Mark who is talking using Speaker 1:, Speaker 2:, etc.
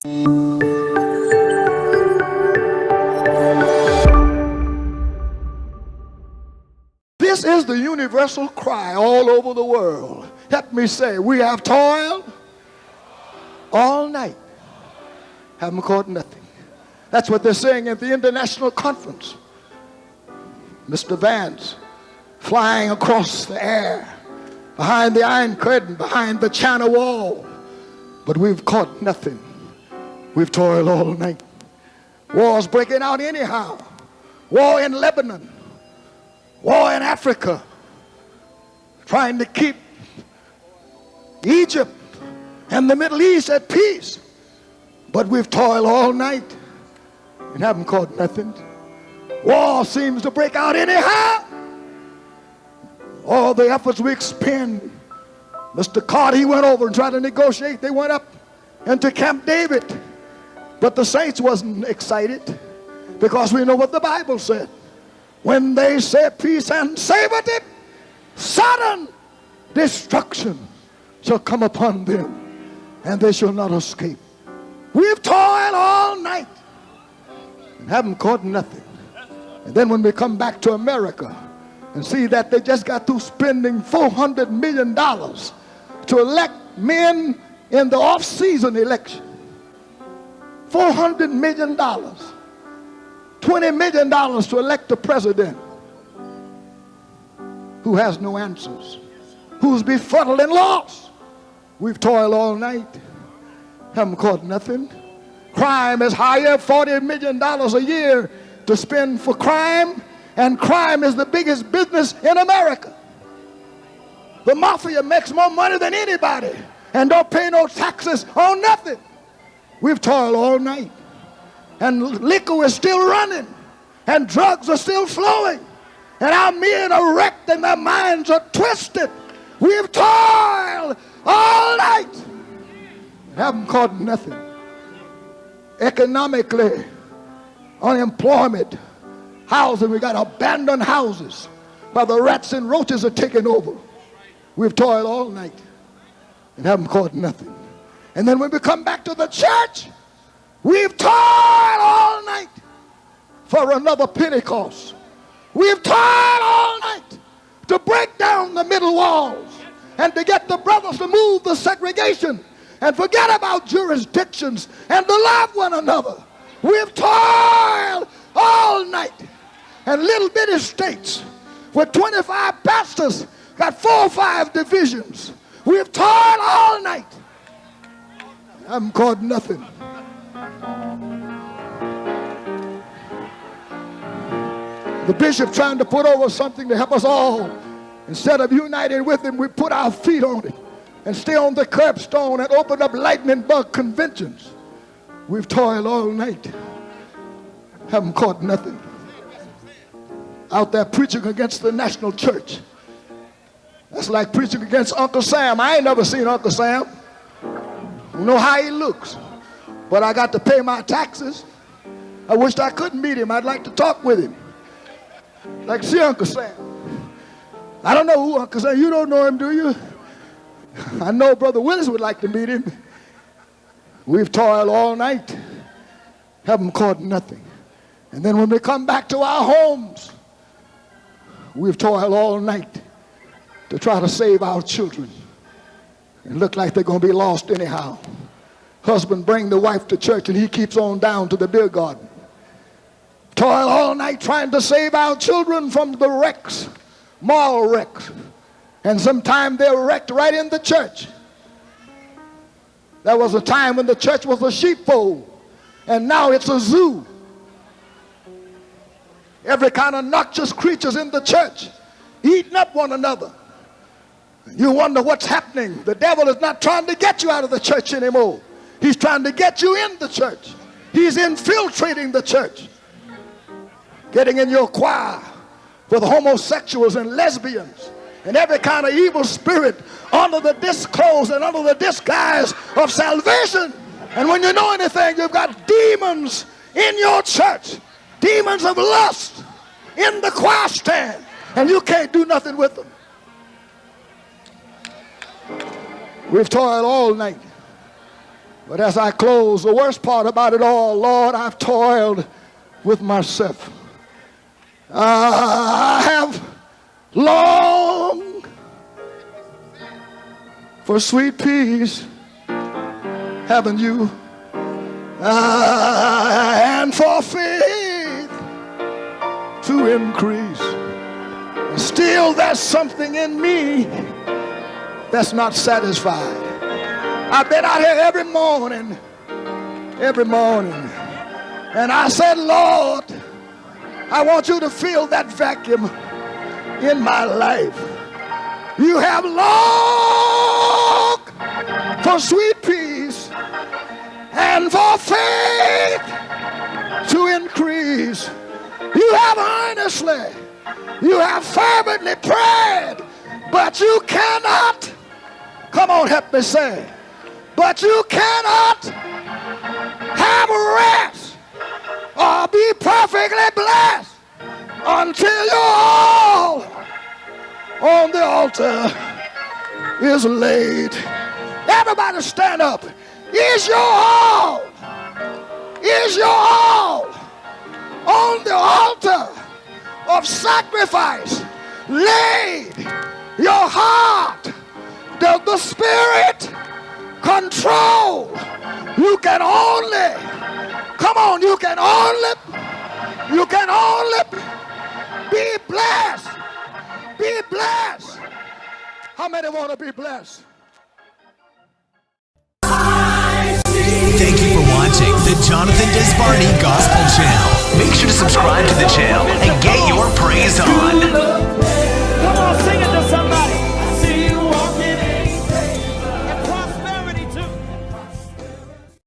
Speaker 1: This is the universal cry all over the world. Help me say, we have toiled all night, haven't caught nothing. That's what they're saying at the international conference. Mr. Vance flying across the air, behind the Iron Curtain, behind the China Wall. But we've caught nothing. We've toiled all night. War's breaking out anyhow. War in Lebanon. War in Africa. Trying to keep Egypt and the Middle East at peace. But we've toiled all night and haven't caught nothing. War seems to break out anyhow. All the efforts we expend. Mr. Carter, he went over and tried to negotiate. They went up into Camp David. But the saints wasn't excited because we know what the Bible said. When they say peace and safety, sudden destruction shall come upon them, and they shall not escape. We've toiled all night and haven't caught nothing. And then when we come back to America and see that they just got through spending $400 million to elect men in the off-season election. $400 million. $20 million to elect a president who has no answers, who's befuddled and lost. We've toiled all night, haven't caught nothing. Crime is higher, $40 million a year to spend for crime, and crime is the biggest business in America. The mafia makes more money than anybody and don't pay no taxes on nothing. We've toiled all night, and liquor is still running, and drugs are still flowing, and our men are wrecked and their minds are twisted. We've toiled all night, haven't caught nothing. Economically, unemployment, housing, we got abandoned houses while the rats and roaches are taking over. We've toiled all night and haven't caught nothing. And then when we come back to the church, we've toiled all night for another Pentecost. We've toiled all night to break down the middle walls and to get the brothers to move the segregation and forget about jurisdictions and to love one another. We've toiled all night. And little bitty states with 25 pastors got 4 or 5 divisions. We've toiled all night. I haven't caught nothing. The bishop trying to put over something to help us all. Instead of uniting with him, we put our feet on it and stay on the curbstone and open up lightning bug conventions. We've toiled all night. Haven't caught nothing. Out there preaching against the national church. That's like preaching against Uncle Sam. I ain't never seen Uncle Sam. I don't know how he looks, but I got to pay my taxes. I wished I couldn't meet him. I'd like to talk with him. Like, see Uncle Sam. I don't know who Uncle Sam. You don't know him, do you? I know Brother Willis would like to meet him. We've toiled all night, haven't caught nothing. And then when we come back to our homes, we've toiled all night to try to save our children. It look like they're going to be lost anyhow. Husband bring the wife to church and he keeps on down to the beer garden. Toil all night trying to save our children from the wrecks, moral wrecks. And sometimes they're wrecked right in the church. There was a time when the church was a sheepfold, and now it's a zoo. Every kind of noxious creatures in the church eating up one another. You wonder what's happening. The devil is not trying to get you out of the church anymore. He's trying to get you in the church. He's infiltrating the church, getting in your choir with homosexuals and lesbians and every kind of evil spirit under the disclose and under the disguise of salvation. And when you know anything, you've got demons in your church, demons of lust in the choir stand, and you can't do nothing with them. We've toiled all night But as I close, the worst part about it all, Lord, I've toiled with myself. I have longed for sweet peace, haven't you? And for faith to increase. Still, there's something in me that's not satisfied. I've been out here every morning, and I said, Lord, I want you to fill that vacuum in my life. You have longed for sweet peace and for faith to increase. You have earnestly, you have fervently prayed, but you cannot, come on, help me say, but you cannot have rest or be perfectly blessed until your all on the altar is laid. Everybody stand up. Is your all on the altar of sacrifice laid? Your heart, does the Spirit control? You can only, come on, you can only be blessed. Be blessed. How many want to be blessed?
Speaker 2: Thank you for watching the Jonathan Desbarney Gospel Channel. Make sure to subscribe to the channel and get your praise on.